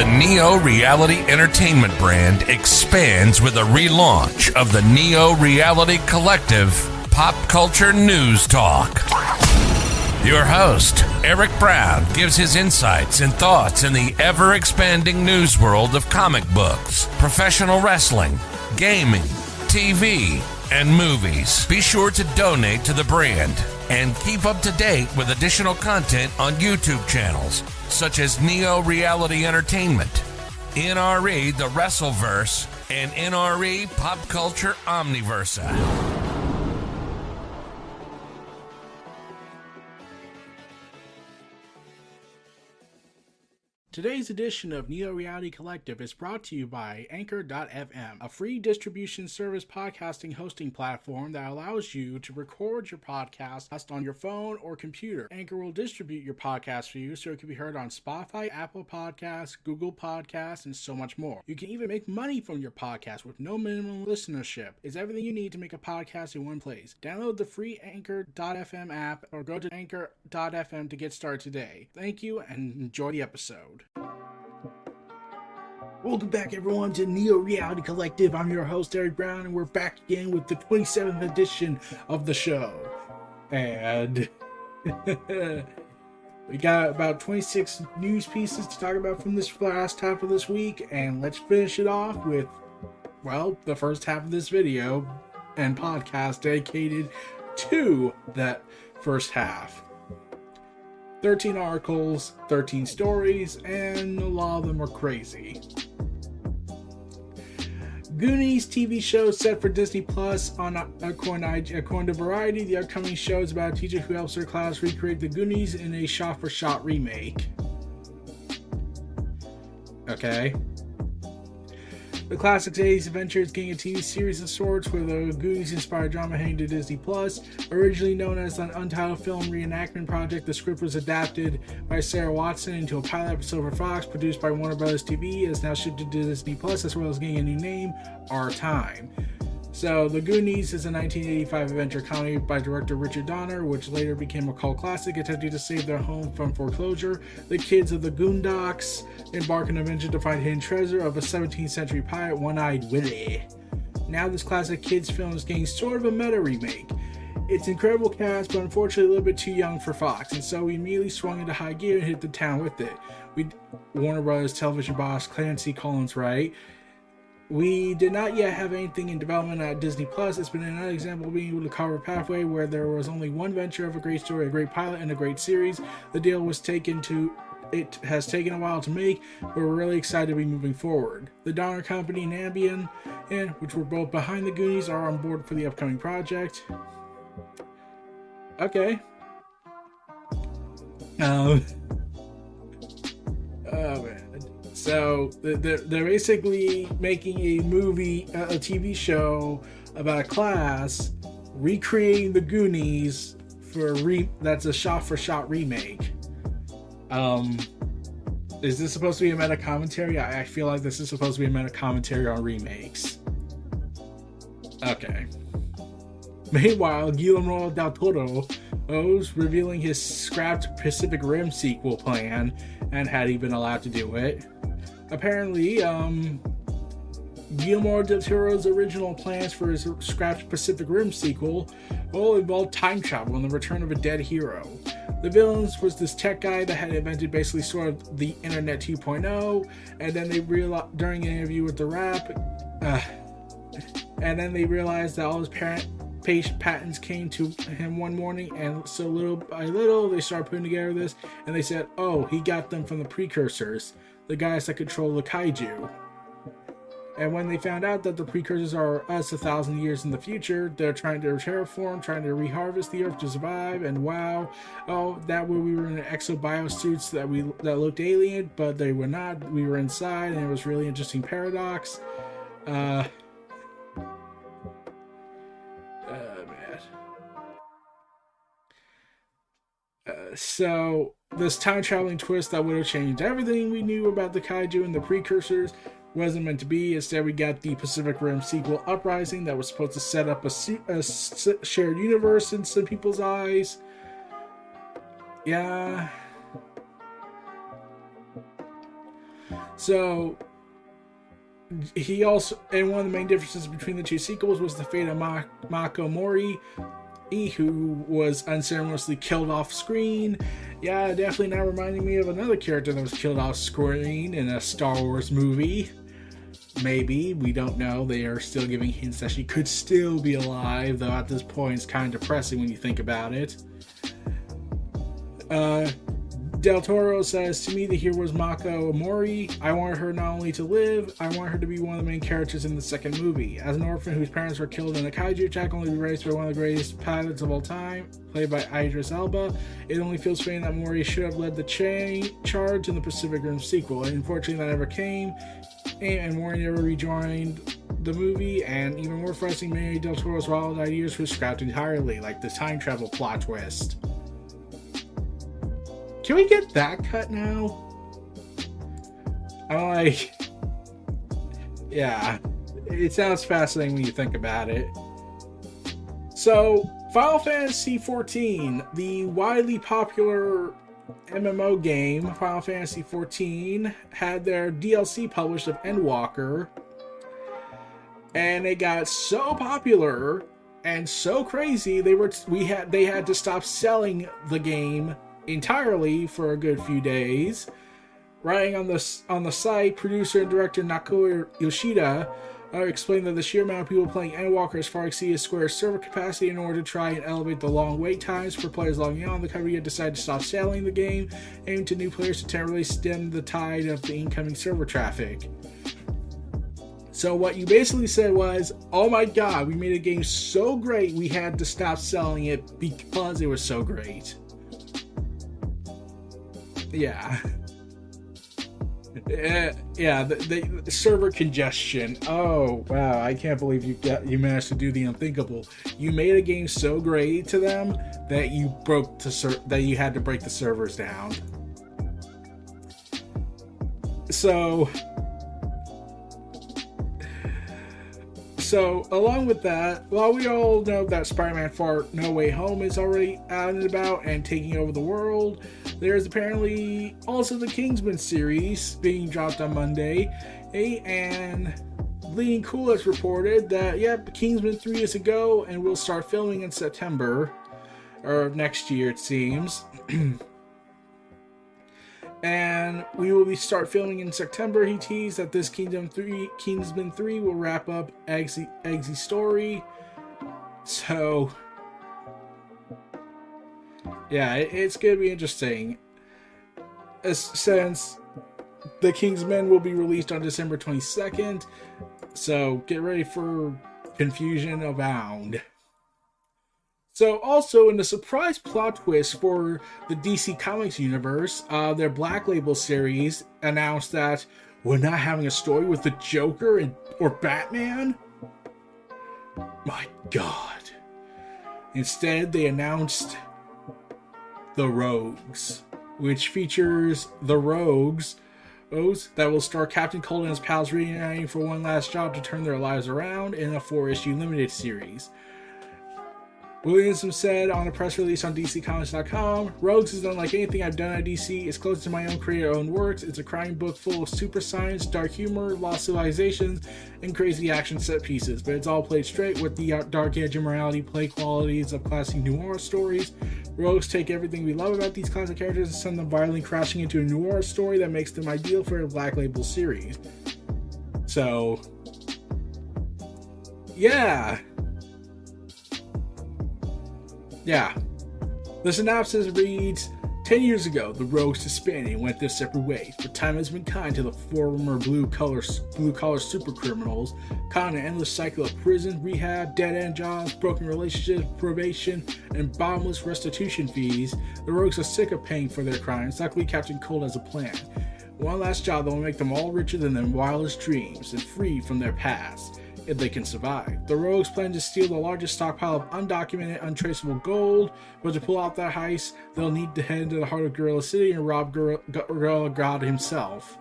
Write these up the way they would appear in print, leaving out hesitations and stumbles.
The Neo Reality Entertainment brand expands with a relaunch of the Neo Reality Collective Pop Culture News Talk. Your host, Eric Brown, gives his insights and thoughts in the ever-expanding news world of comic books, professional wrestling, gaming, TV, and movies. Be sure to donate to the brand and keep up to date with additional content on YouTube channels such as Neo Reality Entertainment, NRE The Wrestleverse, and NRE Pop Culture Omniversa. Today's edition of Neo Reality Collective is brought to you by Anchor.fm, a free distribution service podcasting hosting platform that allows you to record your podcast on your phone or computer. Anchor will distribute your podcast for you so it can be heard on Spotify, Apple Podcasts, Google Podcasts, and so much more. You can even make money from your podcast with no minimum listenership. It's everything you need to make a podcast in one place. Download the free Anchor.fm app or go to Anchor.fm to get started today. Thank you and enjoy the episode. Welcome back, everyone, to Neo Reality Collective. I'm your host, Eric Brown, and we're back again with the 27th edition of the show. And we got about 26 news pieces to talk about from this last half of this week, and let's finish it off with, well, the first half of this video and podcast dedicated to that first half. 13 articles, 13 stories, and a lot of them are crazy. Goonies TV show set for Disney Plus. According to Variety, the upcoming show is about a teacher who helps her class recreate the Goonies in a shot-for-shot remake. Okay. The classic 80s adventure is getting a TV series of sorts with a Goonies-inspired drama heading to Disney Plus. Originally known as an Untitled film reenactment project, the script was adapted by Sarah Watson into a pilot episode for Fox, produced by Warner Bros. TV, and is now shipped to Disney Plus, as well as getting a new name, Our Time. So, The Goonies is a 1985 adventure comedy by director Richard Donner, which later became a cult classic, attempting to save their home from foreclosure. The kids of the Goondocks embark on an adventure to find hidden treasure of a 17th century pirate, One-Eyed Willie. Now this classic kids film is getting sort of a meta remake. It's an incredible cast, but unfortunately a little bit too young for Fox, and so we immediately swung into high gear and hit the town with it. Warner Bros. Television boss Clancy Collins Wright. We did not yet have anything in development at Disney Plus. It's been another example of being able to carve a pathway where there was only one venture of a great story, a great pilot, and a great series. The deal was it has taken a while to make, but we're really excited to be moving forward. The Donner Company and Ambien, which were both behind the Goonies, are on board for the upcoming project. Okay. Oh man. So they're basically making a movie, a TV show about a class recreating the Goonies that's a shot-for-shot remake. Is this supposed to be a meta commentary? I feel like this is supposed to be a meta commentary on remakes. Okay. Meanwhile, Guillermo del Toro was revealing his scrapped Pacific Rim sequel plan, and had he been allowed to do it. Apparently, Guillermo del Toro's original plans for his scrapped Pacific Rim sequel all involved time travel and the return of a dead hero. The villains was this tech guy that had invented basically sort of the Internet 2.0, and then they realized during an interview with The Wrap, and then they realized that all his patents came to him one morning, and so little by little they started putting together this, and they said, oh, he got them from the precursors, the guys that control the kaiju. And when they found out that the precursors are us 1,000 years in the future, they're trying to terraform, trying to reharvest the Earth to survive, and wow, that way we were in exobiosuits that looked alien, but they were not. We were inside, and it was a really interesting paradox. Man. So this time-traveling twist that would have changed everything we knew about the kaiju and the precursors wasn't meant to be. Instead, we got the Pacific Rim sequel, Uprising, that was supposed to set up a shared universe in some people's eyes. Yeah. So he also, and one of the main differences between the two sequels was the fate of Mako Mori, who was unceremoniously killed off screen. Yeah, definitely not reminding me of another character that was killed off screen in a Star Wars movie. Maybe, we don't know. They are still giving hints that she could still be alive, though at this point it's kind of depressing when you think about it. Del Toro says, to me, the hero was Mako Mori. I wanted her not only to live, I want her to be one of the main characters in the second movie. As an orphan whose parents were killed in a kaiju attack, only to be raised by one of the greatest pilots of all time, played by Idris Elba, it only feels fitting that Mori should have led the charge in the Pacific Rim sequel. And unfortunately, that never came, and Mori never rejoined the movie, and even more frustrating, many Del Toro's wild ideas were scrapped entirely, like the time travel plot twist. Can we get that cut now? I'm like, yeah, it sounds fascinating when you think about it. So, Final Fantasy XIV, the widely popular MMO game, Final Fantasy XIV, had their DLC published of Endwalker, and it got so popular and so crazy they had to stop selling the game entirely for a good few days. Writing on the site, producer and director Naoko Yoshida explained that the sheer amount of people playing Endwalker has far exceeded Square's server capacity. In order to try and elevate the long wait times for players logging on, the company had decided to stop selling the game, aiming to new players to temporarily stem the tide of the incoming server traffic. So what you basically said was, oh my god, we made a game so great we had to stop selling it because it was so great. Yeah. Yeah, the server congestion. Oh, wow, I can't believe you managed to do the unthinkable. You made a game so great to them that you had to break the servers down. So along with that, while we all know that Spider-Man Far No Way Home is already out and about and taking over the world, there's apparently also the Kingsman series being dropped on Monday, and Bleeding Cool has reported that, yep, Kingsman 3 is a go, and we'll start filming in September, or next year it seems. And we will start filming in September. He teased that this Kingsman 3 will wrap up Eggsy's story. So, yeah, it's going to be interesting. Since the Kingsman will be released on December 22nd. So, get ready for confusion abound. So, also in the surprise plot twist for the DC Comics universe, their Black Label series announced that we're not having a story with the Joker or Batman. My God. Instead, they announced The Rogues, which features the Rogues that will star Captain Cold and his pals reuniting for one last job to turn their lives around in a 4-issue limited series. Williamson said on a press release on DCComics.com, Rogues is unlike anything I've done at DC. It's close to my own creator-owned works. It's a crime book full of super science, dark humor, lost civilizations, and crazy action set pieces. But it's all played straight with the dark edge and morality play qualities of classic noir stories. Rogues take everything we love about these classic characters and send them violently crashing into a noir story that makes them ideal for a Black Label series. So, yeah. Yeah. The synopsis reads, 10 years ago, the Rogues disbanded and went their separate ways, but time has been kind to the former blue-collar supercriminals, caught in an endless cycle of prison, rehab, dead-end jobs, broken relationships, probation, and bottomless restitution fees. The Rogues are sick of paying for their crimes. Luckily, Captain Cold has a plan. One last job that will make them all richer than their wildest dreams and free from their past, if they can survive. The Rogues plan to steal the largest stockpile of undocumented, untraceable gold, but to pull out that heist, they'll need to head into the heart of Gorilla City and rob Gorilla God himself.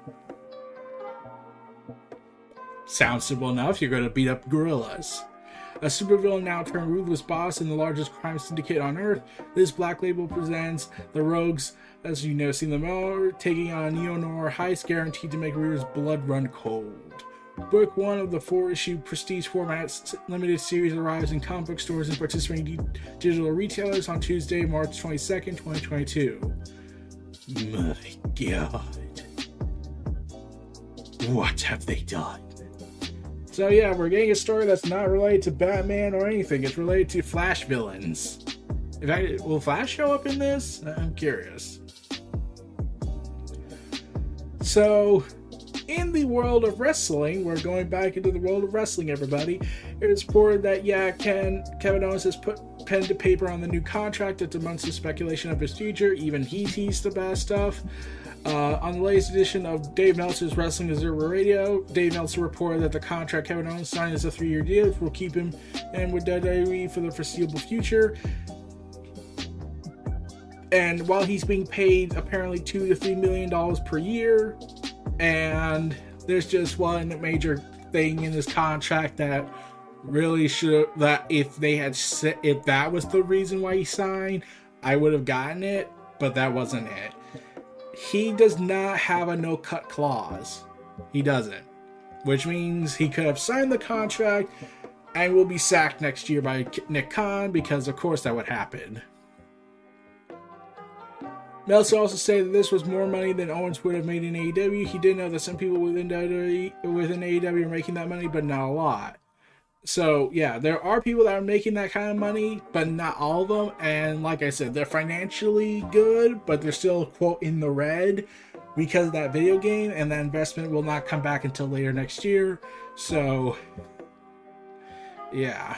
Sounds simple enough, you're going to beat up gorillas. A supervillain now turned ruthless boss in the largest crime syndicate on Earth, this Black Label presents the Rogues, as you know, seen them all, taking on a neo-noir heist guaranteed to make readers' blood run cold. Book 1 of the 4-issue prestige format limited series arrives in comic book stores and participating digital retailers on Tuesday, March 22nd, 2022. My God. What have they done? So yeah, we're getting a story that's not related to Batman or anything. It's related to Flash villains. In fact, will Flash show up in this? I'm curious. So, in the world of wrestling, we're going back into the world of wrestling, everybody. It's reported that, yeah, Kevin Owens has put pen to paper on the new contract after months of speculation of his future. Even he teased the bad stuff. On the latest edition of Dave Meltzer's Wrestling Observer Radio, Dave Meltzer reported that the contract Kevin Owens signed is a 3-year deal, which will keep him in with WWE for the foreseeable future. And while he's being paid apparently $2 to $3 million per year, and there's just one major thing in this contract that really should, that if that was the reason why he signed, I would have gotten it, but that wasn't it. He does not have a no-cut clause. He doesn't. Which means he could have signed the contract and will be sacked next year by Nick Khan, because of course that would happen. Meltzer also said that this was more money than Owens would have made in AEW. He did know that some people within AEW are making that money, but not a lot. So, yeah, there are people that are making that kind of money, but not all of them. And like I said, they're financially good, but they're still, quote, in the red because of that video game, and that investment will not come back until later next year. So, yeah.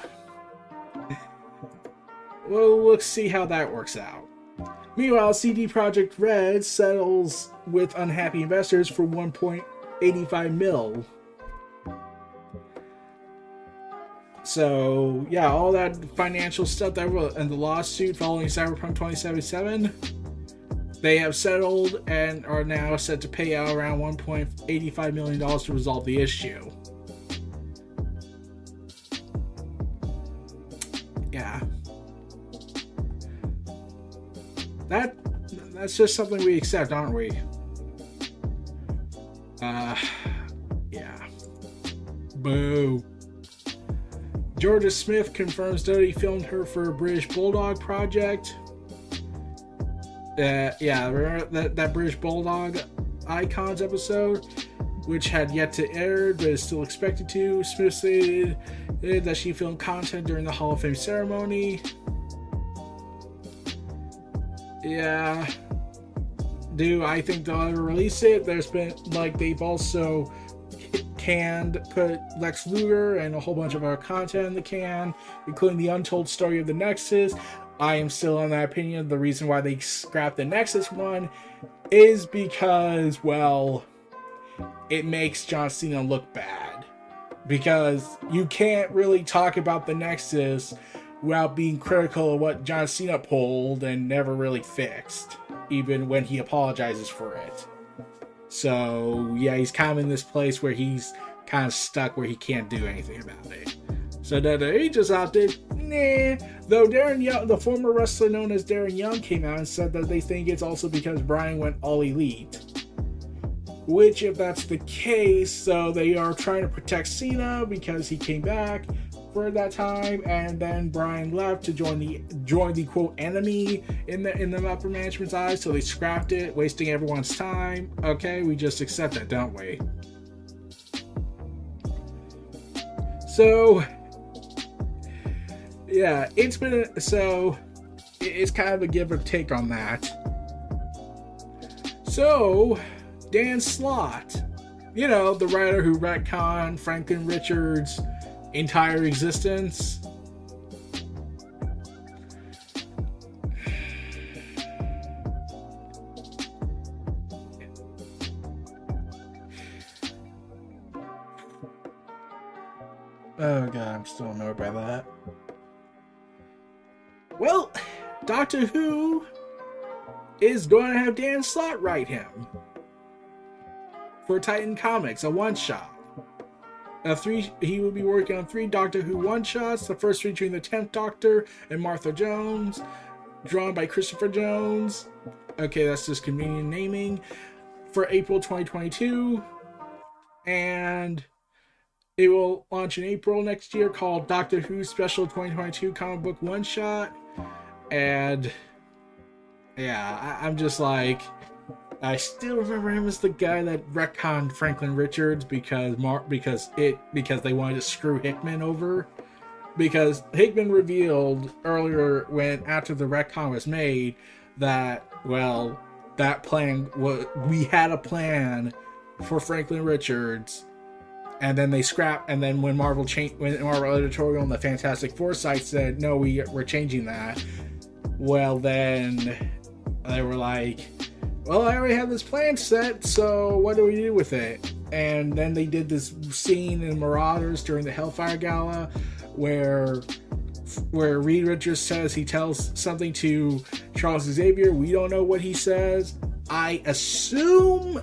Well, let's see how that works out. Meanwhile, CD Projekt Red settles with unhappy investors for $1.85 million. So, yeah, all that financial stuff that was and the lawsuit following Cyberpunk 2077, they have settled and are now set to pay out around $1.85 million to resolve the issue. Yeah. That's just something we accept, aren't we? Yeah. Boo. Georgia Smith confirms Dodie filmed her for a British Bulldog project. Yeah, remember that British Bulldog Icons episode, which had yet to air but is still expected to. Smith stated that she filmed content during the Hall of Fame ceremony. Yeah. Do I think they'll ever release it? There's been, like, they've also put Lex Luger and a whole bunch of other content in the can, including the untold story of the Nexus. I am still on that opinion. The reason why they scrapped the Nexus one is because, well, it makes John Cena look bad. Because you can't really talk about the Nexus without being critical of what John Cena pulled and never really fixed, even when he apologizes for it. So, yeah, he's kind of in this place where he's kind of stuck where he can't do anything about it. So WWE just opted, nah. Though Darren Young, the former wrestler known as Darren Young, came out and said that they think it's also because Bryan went all elite. Which, if that's the case, so they are trying to protect Cena because he came back for that time, and then Bryan left to join the quote enemy in the upper management's eyes, so they scrapped it, wasting everyone's time. Okay, we just accept that, don't we? So yeah, it's kind of a give or take on that. So Dan Slott, you know, the writer who retconned Franklin Richards' entire existence, oh god, I'm still annoyed by that. Well, Doctor Who is going to have Dan Slott write him for Titan Comics, a one-shot. He will be working on 3 Doctor Who one-shots, the first featuring the 10th Doctor and Martha Jones, drawn by Christopher Jones. Okay, that's just convenient naming. For April 2022. And it will launch in April next year, called Doctor Who Special 2022 Comic Book One-Shot. And yeah, I'm just like, I still remember him as the guy that retconned Franklin Richards because they wanted to screw Hickman over. Because Hickman revealed earlier, after the retcon was made, that, well, that plan was, we had a plan for Franklin Richards, and then they scrapped. And then when Marvel Editorial and the Fantastic Four site said no, we're changing that. Well, then they were like, well, I already have this plan set, so what do we do with it? And then they did this scene in Marauders during the Hellfire Gala where Reed Richards says he tells something to Charles Xavier. We don't know what he says. I assume,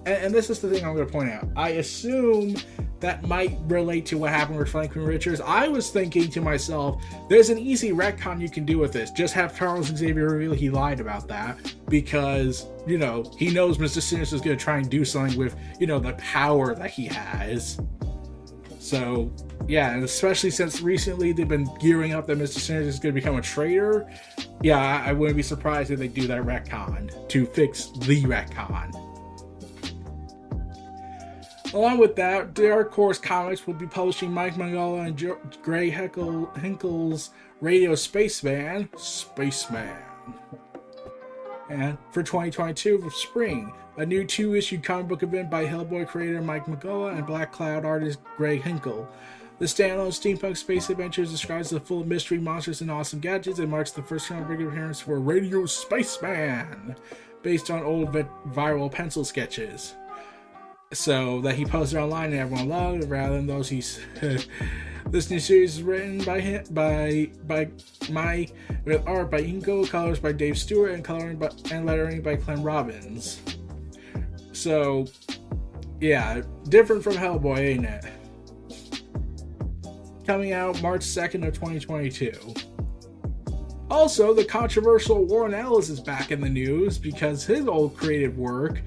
and this is the thing I'm going to point out, I assume that might relate to what happened with Franklin Richards. I was thinking to myself, there's an easy retcon you can do with this. Just have Charles Xavier reveal he lied about that because, he knows Mr. Sinister is going to try and do something with, the power that he has. So, yeah, and especially since recently they've been gearing up that Mr. Sinister is going to become a traitor. Yeah, I wouldn't be surprised if they do that retcon to fix the retcon. Along with that, Dark Horse Comics will be publishing Mike Mignola and Greg Hinkle's Radio Spaceman. And for 2022 for spring, a new 2-issue comic book event by Hellboy creator Mike Mignola and Black Cloud artist Greg Hinkle. The standalone steampunk space adventures describes the full of mystery, monsters, and awesome gadgets and marks the first round big appearance for Radio Spaceman, based on old viral pencil sketches. So that he posted online and everyone loved, rather than those he's. This new series is written by him, with art by Inko, colors by Dave Stewart, and lettering by Clem Robbins. So, yeah, different from Hellboy, ain't it? Coming out March 2nd of 2022. Also, the controversial Warren Ellis is back in the news because his old creative work,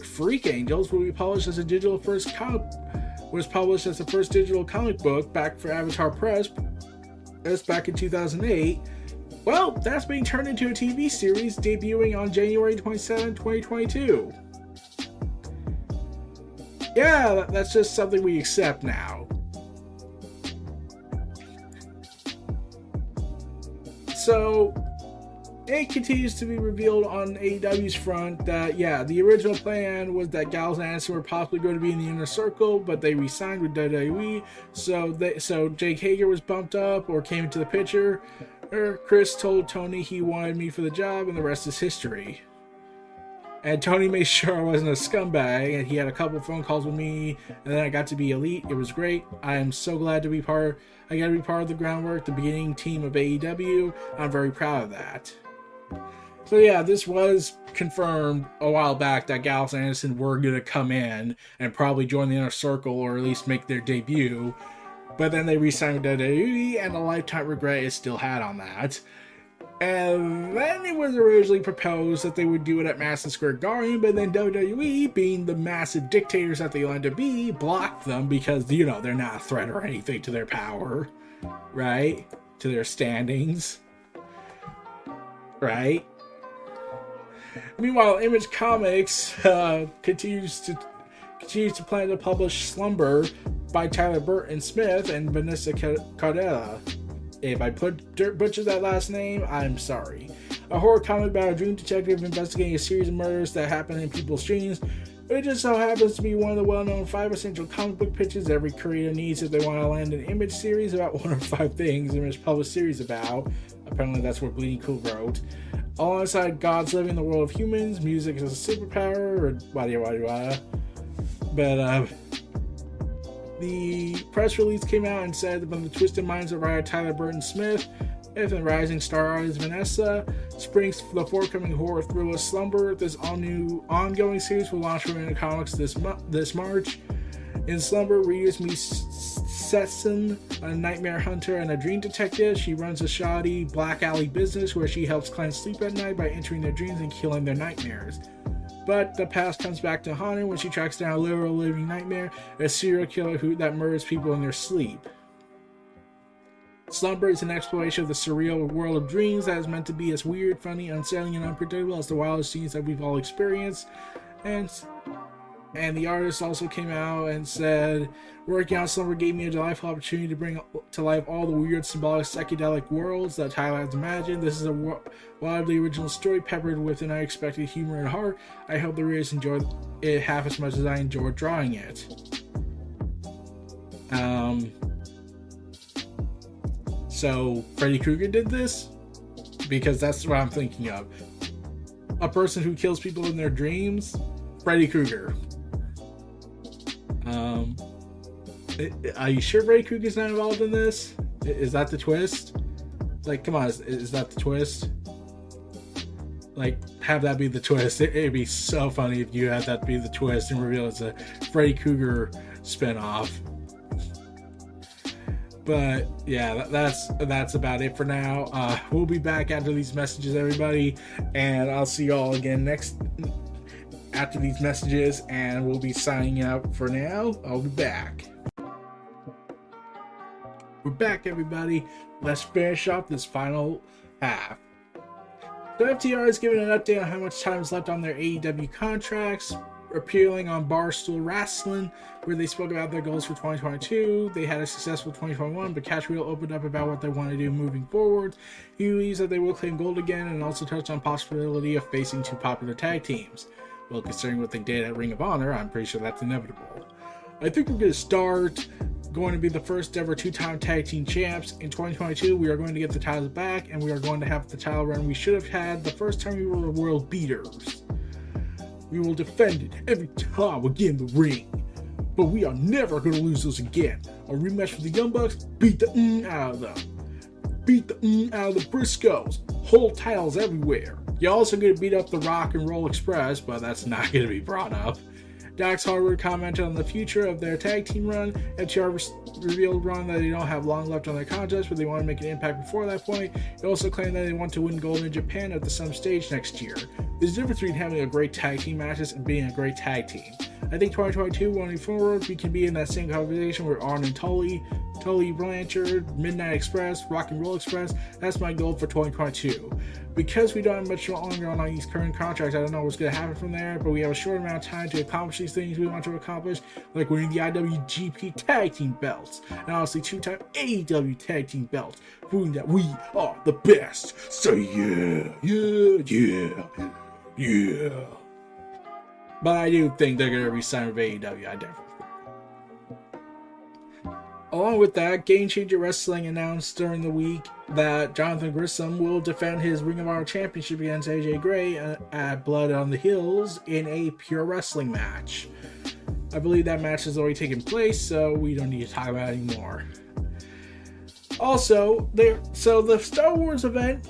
Freak Angels, will be published as was published as the first digital comic book back for Avatar Press. That's back in 2008. Well, that's being turned into a TV series debuting on January 27, 2022. Yeah, that's just something we accept now. So, it continues to be revealed on AEW's front that, yeah, the original plan was that Gallows and Anderson were possibly going to be in the Inner Circle, but they re-signed with WWE, so Jake Hager was bumped up or came into the picture. Chris told Tony he wanted me for the job, and the rest is history. And Tony made sure I wasn't a scumbag, and he had a couple phone calls with me, and then I got to be elite. It was great. I am so glad to be I got to be part of the groundwork, the beginning team of AEW. I'm very proud of that. So yeah, this was confirmed a while back that Gallows and Anderson were going to come in and probably join the Inner Circle, or at least make their debut. But then they re-signed with WWE, and a lifetime regret is still had on that. And then it was originally proposed that they would do it at Madison Square Garden, but then WWE, being the massive dictators that they wanted to be, blocked them because, they're not a threat or anything to their power, right? To their standings, right? Meanwhile, Image Comics continues to plan to publish Slumber by Tyler Burton Smith and Vanessa Cardella. If I butchered that last name, I'm sorry. A horror comic about a dream detective investigating a series of murders that happen in people's dreams. It just so happens to be one of the well-known 5 essential comic book pitches every creator needs if they want to land an Image series about one or 5 things Image published series about. Apparently that's what Bleeding Cool wrote. Alongside Gods living in the world of humans, music is a superpower, or wada. But, the press release came out and said that from the twisted minds of writer Tyler Burton Smith and rising star artist Vanessa springs the forthcoming horror thriller Slumber. This all-new ongoing series will launch from Image Comics this March. In slumber, Ryu's meets Setsun, a nightmare hunter and a dream detective. She runs a shoddy black alley business where she helps clients sleep at night by entering their dreams and killing their nightmares. But the past comes back to haunt her when she tracks down a literal living nightmare, a serial killer that murders people in their sleep. Slumber is an exploration of the surreal world of dreams that is meant to be as weird, funny, unsettling, and unpredictable as the wildest scenes that we've all experienced. And the artist also came out and said, working on Slumber gave me a delightful opportunity to bring to life all the weird, symbolic, psychedelic worlds that Tyler has imagined. This is a wildly original story peppered with an unexpected humor and heart. I hope the readers enjoy it half as much as I enjoyed drawing it. So Freddy Krueger did this? Because that's what I'm thinking of. A person who kills people in their dreams? Freddy Krueger. Are you sure Freddy Krueger's not involved in this? Is that the twist? Like, come on, is that the twist? Like, have that be the twist. It'd be so funny if you had that be the twist and reveal it's a Freddy Krueger spinoff. But yeah, that's about it for now. We'll be back after these messages, everybody, and I'll see y'all again after these messages, and we'll be signing out for now. I'll be back. We're back, everybody. Let's finish off this final half. So FTR has given an update on how much time is left on their AEW contracts, appearing on Barstool Wrestling, where they spoke about their goals for 2022. They had a successful 2021, but Cash Wheel opened up about what they want to do moving forward. He believes that they will claim gold again, and also touched on possibility of facing two popular tag teams. Well, considering what they did at Ring of Honor, I'm pretty sure that's inevitable. I think we're going to start going to be the first ever two-time tag team champs. In 2022, we are going to get the titles back, and we are going to have the title run we should have had the first time we were world beaters. We will defend it every time we get in the ring, but we are never going to lose those again. A rematch with the Young Bucks, beat the out of them. Beat the out of the Briscoes. Hold titles everywhere. You're also going to beat up the Rock and Roll Express, but that's not going to be brought up. Dax Harwood commented on the future of their tag team run. FTR revealed that they don't have long left on their contracts, but they want to make an impact before that point. They also claimed that they want to win gold in Japan at some stage next year. There's a difference between having a great tag team matches and being a great tag team. I think 2022, going forward, we can be in that same conversation with Arn and Tully Blanchard, Midnight Express, Rock and Roll Express. That's my goal for 2022. Because we don't have much longer on these current contracts, I don't know what's going to happen from there, but we have a short amount of time to accomplish these things we want to accomplish, like winning the IWGP Tag Team belts, and obviously two-time AEW Tag Team belts, proving that we are the best. So yeah. But I do think they're going to re-sign with AEW, I definitely. Along with that, Game Changer Wrestling announced during the week that Jonathan Grissom will defend his Ring of Honor Championship against AJ Gray at Blood on the Hills in a pure wrestling match. I believe that match has already taken place, so we don't need to talk about it anymore. Also, the Star Wars event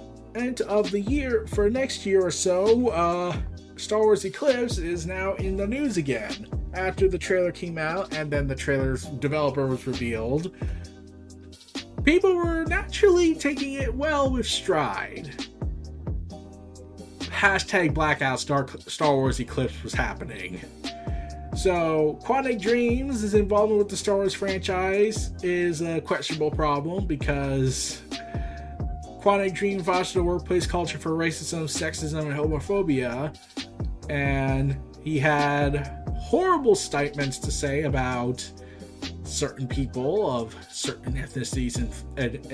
of the year for next year or so, Star Wars Eclipse is now in the news again. After the trailer came out and then the trailer's developer was revealed, people were naturally taking it well with stride. Hashtag Blackout Star Wars Eclipse was happening. So, Quantic Dreams' involvement with the Star Wars franchise is a questionable problem because Quantic Dream fostered a workplace culture for racism, sexism, and homophobia, and he had horrible statements to say about certain people of certain ethnicities and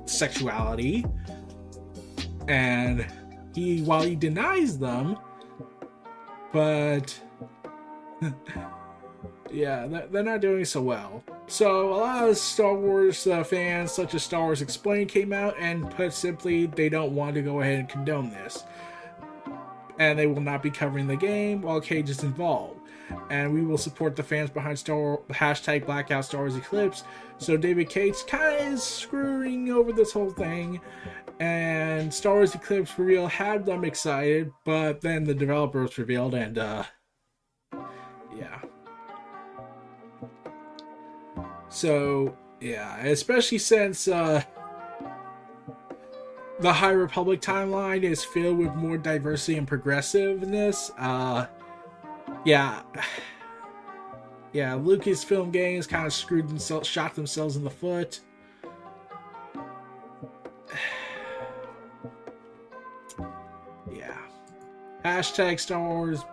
sexuality, and while he denies them, but yeah, they're not doing so well. So a lot of Star Wars fans, such as Star Wars Explained, came out and put simply, they don't want to go ahead and condone this. And they will not be covering the game while Cage is involved. And we will support the fans behind hashtag Blackout Star Wars Eclipse. So David Cage kind of is screwing over this whole thing. And Star Wars Eclipse reveal had them excited, but then the developer was revealed, and yeah. So, yeah, especially since the High Republic timeline is filled with more diversity and progressiveness. Yeah. Yeah, Lucasfilm Games kind of shot themselves in the foot. Yeah. Hashtag Star Wars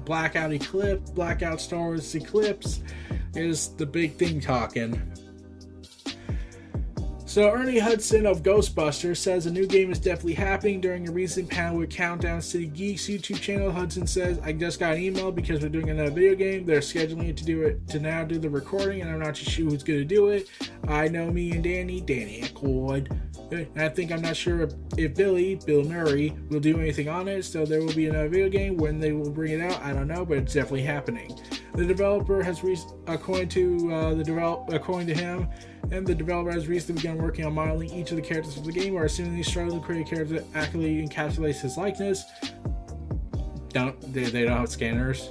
Blackout Star Wars Eclipse is the big thing talking. So Ernie Hudson of Ghostbusters says a new game is definitely happening. During a recent panel with Countdown City Geeks YouTube channel, Hudson says, I just got an email because we're doing another video game. They're scheduling it to now do the recording, and I'm not too sure who's going to do it. I know me and Danny Accord. And I think I'm not sure if Bill Murray will do anything on it, so there will be another video game. When they will bring it out, I don't know, but it's definitely happening. The developer has, according to him, and the developer has recently begun working on modeling each of the characters of the game, or assuming he's struggling to create a character that accurately encapsulates his likeness. They don't have scanners.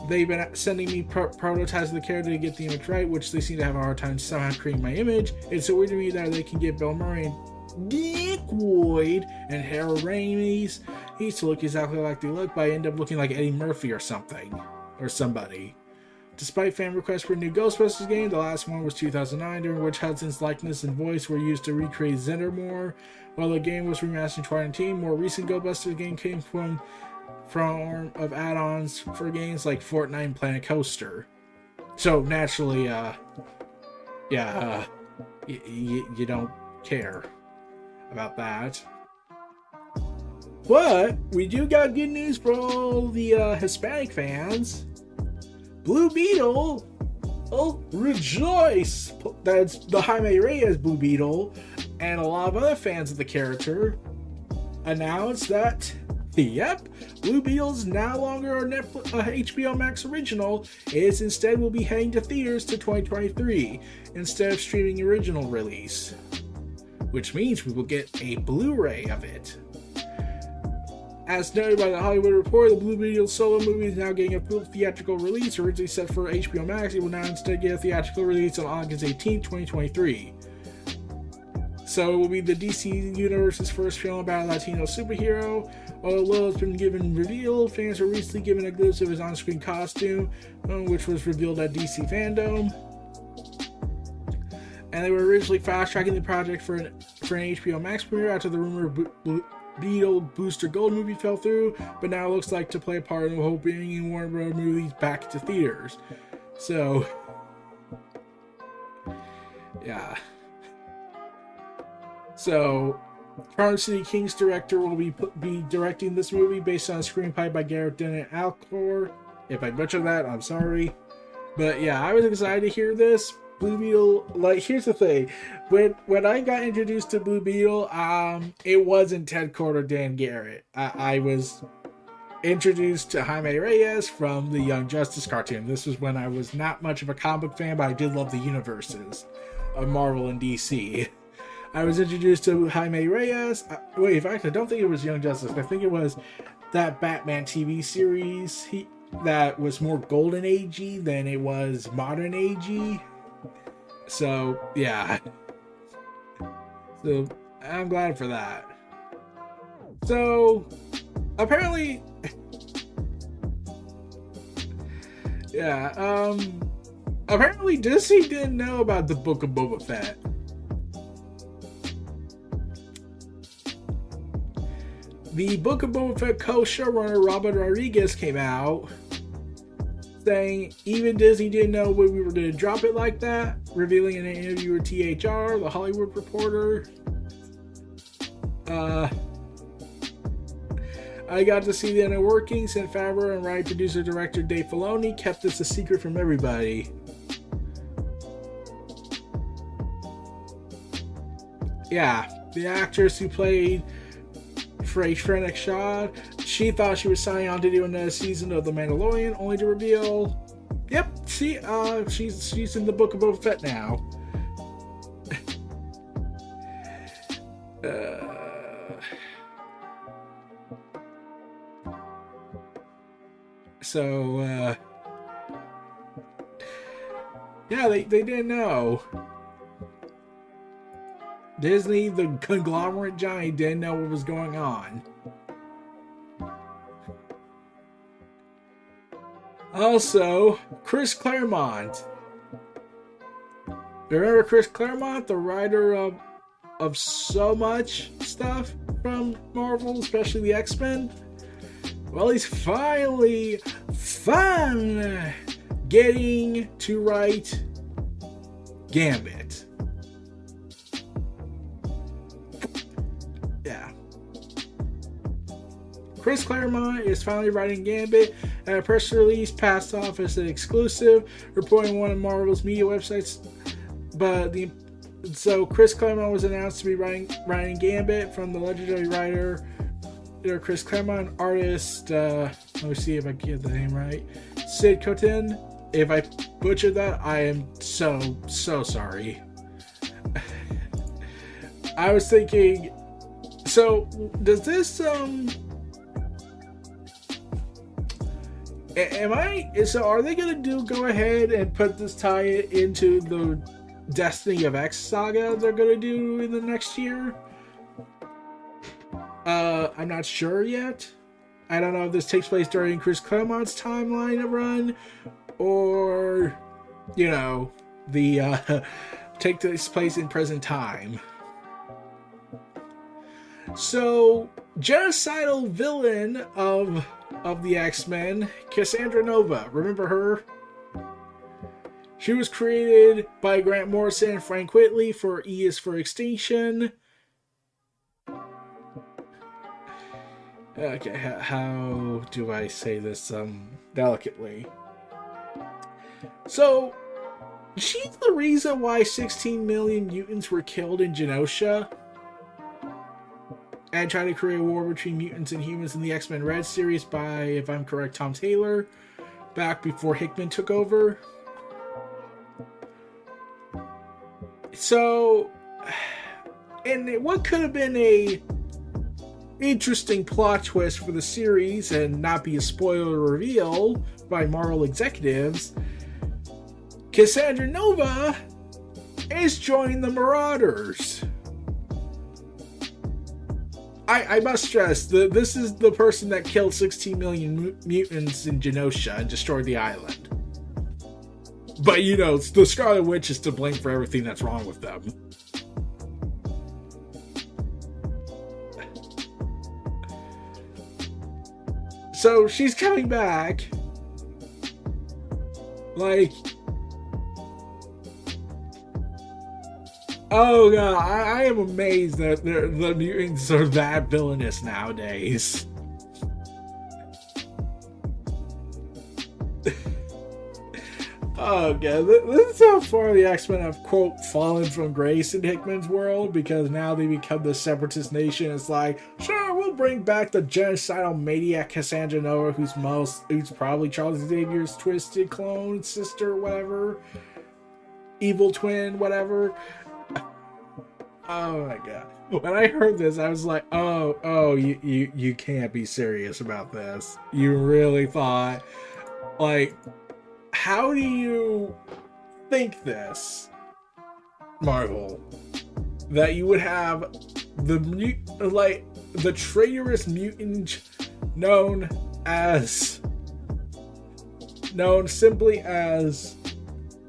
They've been sending me prototypes of the character to get the image right, which they seem to have a hard time somehow creating my image. It's so weird to me that they can get Bill Murray and Dick Lloyd and Harold Ramis each to look exactly like they look, but I end up looking like Eddie Murphy or something. Or somebody. Despite fan requests for a new Ghostbusters game, the last one was 2009, during which Hudson's likeness and voice were used to recreate Xendermore. While the game was remastered in 2019, more recent Ghostbusters game came from of add-ons for games like Fortnite and Planet Coaster. So naturally, you don't care about that. But we do got good news for all the Hispanic fans. Blue Beetle, rejoice! That's the Jaime Reyes Blue Beetle, and a lot of other fans of the character announced that, yep, Blue Beetle's no longer a HBO Max original. It instead will be heading to theaters to 2023 instead of streaming original release, which means we will get a Blu-ray of it. As noted by the Hollywood Reporter, the Blue Beetle solo movie is now getting a full theatrical release. Originally set for HBO Max, it will now instead get a theatrical release on August 18, 2023. So it will be the DC Universe's first film about a Latino superhero. Although it's been revealed, fans were recently given a glimpse of his on-screen costume, which was revealed at DC Fandom. And they were originally fast-tracking the project for an HBO Max premiere after the rumor of Beetle Booster Gold movie fell through, but now it looks like to play a part in the whole bringing Warner Bros. Movies back to theaters. So, yeah. So, Paramount City King's director will be directing this movie based on a screenplay by Garrett Dennett Alcor. If I butcher that, I'm sorry. But yeah, I was excited to hear this. Blue Beetle, like, here's the thing. When I got introduced to Blue Beetle, it wasn't Ted Kord or Dan Garrett. I was introduced to Jaime Reyes from the Young Justice cartoon. This was when I was not much of a comic book fan, but I did love the universes of Marvel and DC. I was introduced to Jaime Reyes. In fact, I don't think it was Young Justice. I think it was that Batman TV series that was more Golden Agey than it was Modern Agey. So, yeah. So, I'm glad for that. So, apparently... yeah, apparently Disney didn't know about the Book of Boba Fett. The Book of Boba Fett co-showrunner Robert Rodriguez came out saying even Disney didn't know when we were going to drop it like that, revealing in an interview with THR, the Hollywood Reporter. I got to see the inner workings, and Favreau and writer, producer, director Dave Filoni kept this a secret from everybody. Yeah, the actress who played Fennec Shah, she thought she was signing on to do another season of The Mandalorian, only to reveal, yep, she's in the Book of Boba Fett now. Yeah, they didn't know. Disney, the conglomerate giant, didn't know what was going on. Also, Chris Claremont. Remember Chris Claremont, the writer of so much stuff from Marvel, especially the X-Men? Well, he's finally getting to write Gambit. Yeah. Chris Claremont is finally writing Gambit, and a press release passed off as an exclusive, reporting one of Marvel's media websites. So Chris Claremont was announced to be writing Gambit from the legendary writer Chris Claremont, artist. Let me see if I get the name right. Sid Cotten. If I butchered that, I am so sorry. I was thinking. So does this are they gonna go ahead and put this tie into the Destiny of X saga they're gonna do in the next year? I'm not sure yet. I don't know if this takes place during Chris Claremont's timeline of run, or take this place in present time. So, genocidal villain of the X-Men, Cassandra Nova. Remember her? She was created by Grant Morrison and Frank Whitley for E is for Extinction. Okay, how do I say this delicately? So, she's the reason why 16 million mutants were killed in Genosha, and trying to create a war between mutants and humans in the X-Men Red series by, if I'm correct, Tom Taylor, back before Hickman took over. So, and what could have been a interesting plot twist for the series and not be a spoiler reveal by Marvel executives, Cassandra Nova is joining the Marauders. I must stress that this is the person that killed 16 million mutants in Genosha and destroyed the island. But the Scarlet Witch is to blame for everything that's wrong with them. So she's coming back. Oh god, I am amazed that the mutants are that villainous nowadays. Oh god, this is how far the X-Men have, quote, fallen from grace in Hickman's world, because now they become the separatist nation. It's like, sure, we'll bring back the genocidal maniac Cassandra Nova, who's probably Charles Xavier's twisted clone, sister, whatever, evil twin, whatever. Oh my god. When I heard this, I was like, you can't be serious about this. You really thought, how do you think this, Marvel, that you would have the traitorous mutant known simply as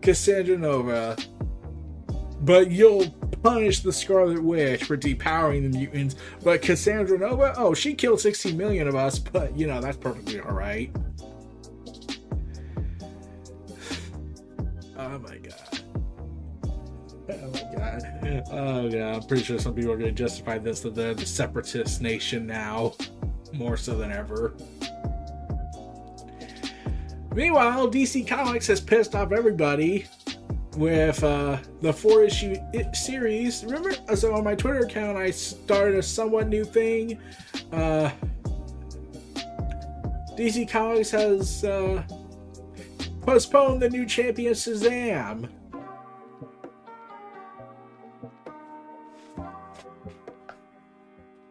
Cassandra Nova, but you'll punish the Scarlet Witch for depowering the mutants, but Cassandra Nova, she killed 16 million of us, but that's perfectly alright. Oh my god. Oh god, I'm pretty sure some people are going to justify this, that they're the separatist nation now, more so than ever. Meanwhile, DC Comics has pissed off everybody with the 4-issue series. Remember, so on my Twitter account, I started a somewhat new thing. DC Comics has postponed the new Champion of Shazam.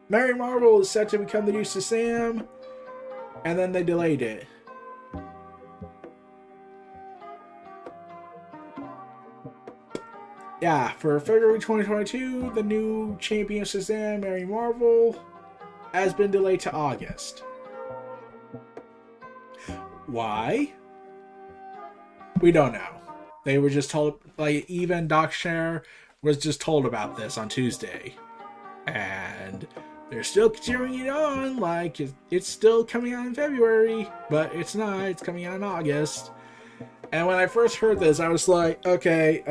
Mary Marvel is set to become the new Shazam, and then they delayed it. Yeah, for February 2022, the new Champion of Shazam, Mary Marvel, has been delayed to August. Why? We don't know. They were just told, like, even Doc Scher was just told about this on Tuesday. And they're still continuing it on, like, it's still coming out in February, but it's not, it's coming out in August. And when I first heard this, I was like, okay,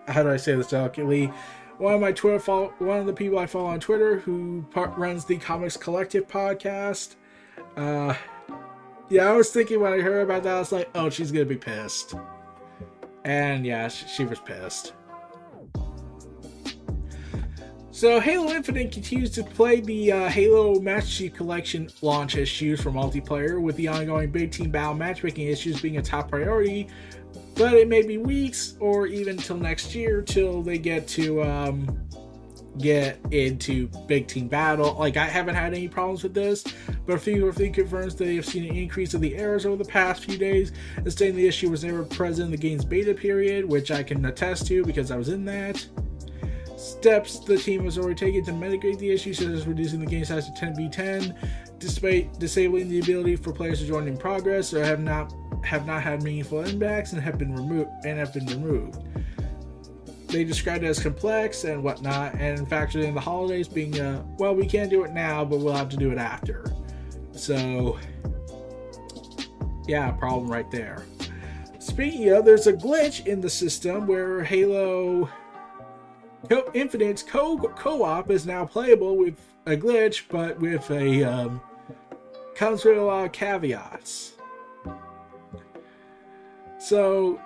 how do I say this delicately? One of the people I follow on Twitter who runs the Comics Collective podcast, yeah, I was thinking when I heard about that, I was like, oh, she's gonna be pissed. And yeah, she was pissed. So Halo Infinite continues to play the Halo Master Chief Collection launch issues for multiplayer, with the ongoing big team battle matchmaking issues being a top priority, but it may be weeks or even till next year till they get into big team battle. Like, I haven't had any problems with this, but a few confirms that they have seen an increase of the errors over the past few days, and stating the issue was never present in the game's beta period, which I can attest to because I was in that. Steps the team has already taken to mitigate the issue, such as reducing the game size to 10v10, despite disabling the ability for players to join in progress, or have not had meaningful impacts and have been removed. They described it as complex and whatnot, and factored in the holidays being well, we can't do it now, but we'll have to do it after. So yeah, problem right there. Speaking of, there's a glitch in the system where Halo Infinite's co-op is now playable with a glitch, but with a comes with a lot of caveats. So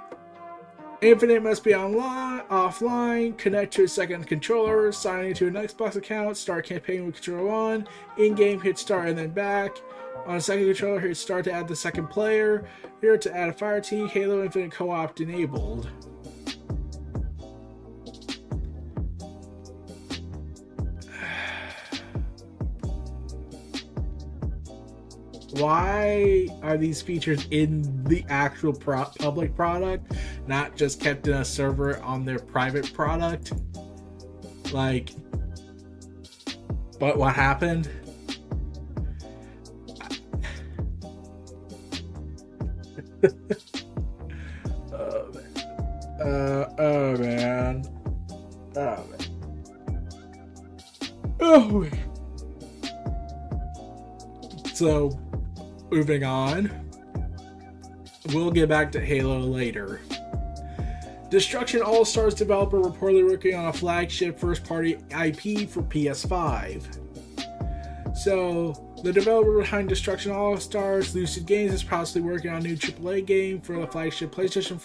Infinite must be offline, connect to a second controller, sign into an Xbox account, start campaign with controller on, in-game hit start and then back. On a second controller, hit start to add the second player. Here to add a fire team, Halo Infinite co-op enabled. Why are these features in the actual public product, not just kept in a server on their private product? Like, but what happened? Oh man. So, moving on. We'll get back to Halo later. Destruction All-Stars developer reportedly working on a flagship first-party IP for PS5. So, the developer behind Destruction All-Stars, Lucid Games, is possibly working on a new AAA game for the flagship PlayStation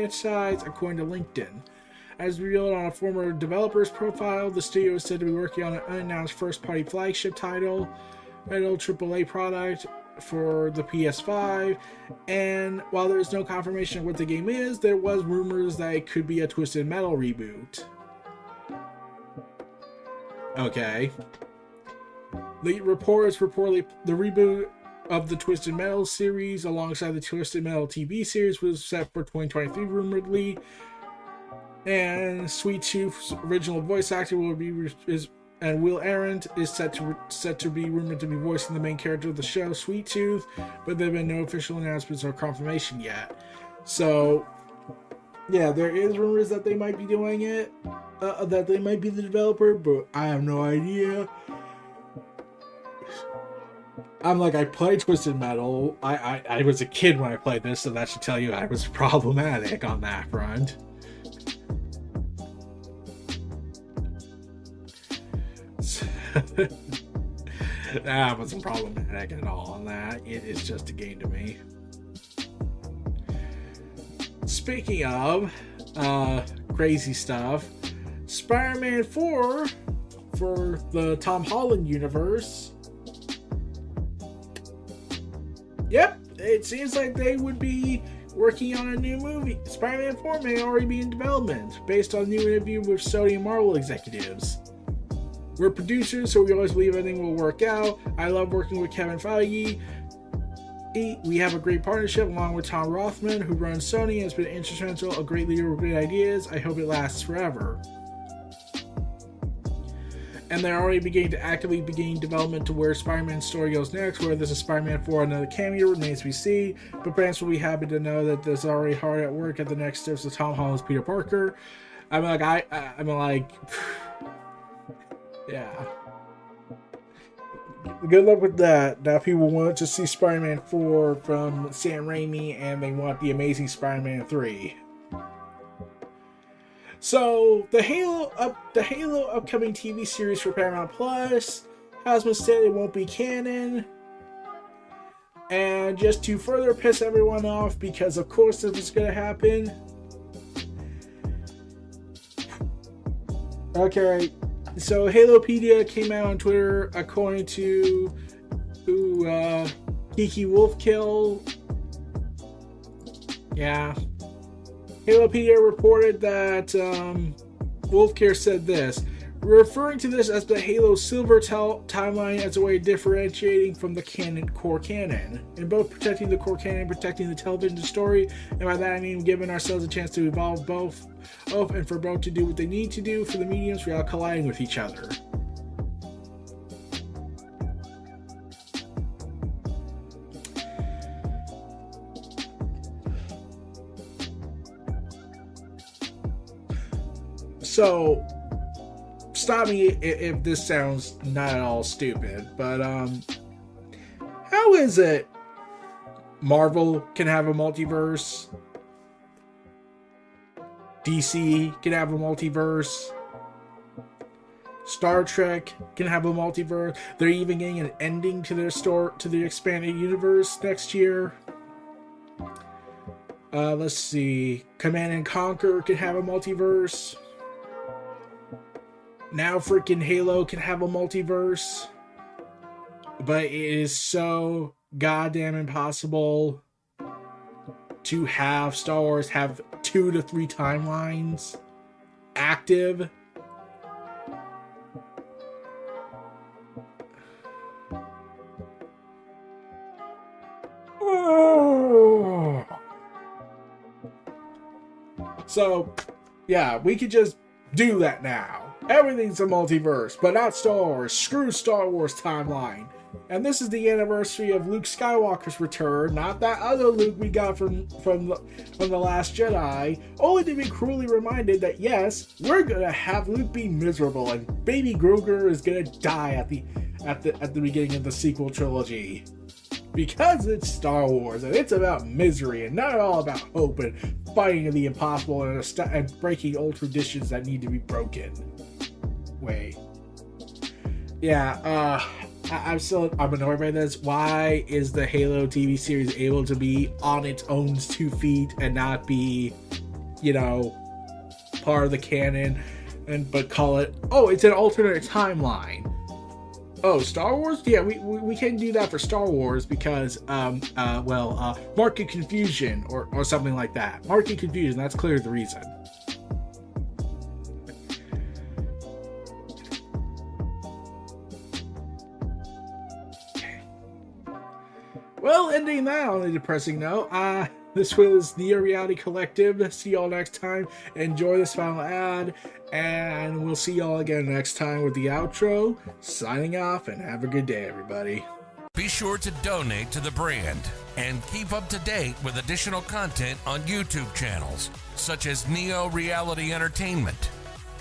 franchise, according to LinkedIn. As revealed on a former developer's profile, the studio is said to be working on an unannounced first-party flagship title AAA product for the PS5, and while there is no confirmation of what the game is, there was rumors that it could be a Twisted Metal reboot. Okay. The report is reportedly the reboot of the Twisted Metal series alongside the Twisted Metal TV series was set for 2023 rumoredly, and Sweet Tooth's original voice actor Will Arndt is set to be rumored to be voicing the main character of the show, Sweet Tooth, but there have been no official announcements or confirmation yet. So, yeah, there is rumors that they might be doing it, that they might be the developer, but I have no idea. I played Twisted Metal. I was a kid when I played this, so that should tell you I was problematic on that front. That wasn't problematic at all on that. It is just a game to me. Speaking of crazy stuff, Spider-Man 4 for the Tom Holland universe. Yep, it seems like they would be working on a new movie. Spider-Man 4 may already be in development, based on a new interview with Sony and Marvel executives. We're producers, so we always believe everything will work out. I love working with Kevin Feige. We have a great partnership along with Tom Rothman, who runs Sony and has been instrumental, a great leader with great ideas. I hope it lasts forever. And they're already beginning to actively begin development to where Spider-Man's story goes next. Whether this is Spider-Man 4 another cameo remains to be seen, but brands will be happy to know that there's already hard at work at the next steps of Tom Holland's Peter Parker. Yeah. Good luck with that. Now people want to see Spider-Man 4 from Sam Raimi, and they want the Amazing Spider-Man 3. So the Halo upcoming TV series for Paramount Plus has been said it won't be canon. And just to further piss everyone off, because of course this is going to happen. Okay, so Halopedia came out on Twitter, according to Kiki Wolfkill. Yeah. Halopedia reported that Wolfcare said this, referring to this as the Halo Sliver Timeline as a way of differentiating from the core canon, in both protecting the core canon and protecting the television story, and by that I mean giving ourselves a chance to evolve both, and for both to do what they need to do for the mediums without colliding with each other. So, stop me if this sounds not at all stupid, but how is it Marvel can have a multiverse, DC can have a multiverse, Star Trek can have a multiverse, they're even getting an ending to their expanded universe next year. Let's see, Command and Conquer can have a multiverse. Now freaking Halo can have a multiverse, but it is so goddamn impossible to have Star Wars have 2 to 3 timelines active. So, yeah, we could just do that now. Everything's a multiverse, but not Star Wars. Screw Star Wars timeline. And this is the anniversary of Luke Skywalker's return, not that other Luke we got from the Last Jedi, only to be cruelly reminded that yes, we're gonna have Luke be miserable and Baby Grogu is gonna die at the beginning of the sequel trilogy. Because it's Star Wars and it's about misery and not all about hope and fighting the impossible and breaking old traditions that need to be broken. Wait. Yeah, I'm annoyed by this. Why is the Halo TV series able to be on its own 2 feet and not be, part of the canon, but call it, oh, it's an alternate timeline. Oh, Star Wars? Yeah, we can do that for Star Wars because, market confusion or something like that. Market confusion, that's clearly the reason. Well, ending that on a depressing note, this was Neo Reality Collective. See y'all next time. Enjoy this final ad, and we'll see y'all again next time with the outro. Signing off, and have a good day, everybody. Be sure to donate to the brand and keep up to date with additional content on YouTube channels such as Neo Reality Entertainment,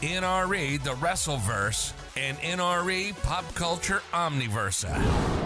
NRE The Wrestleverse, and NRE Pop Culture Omniversa.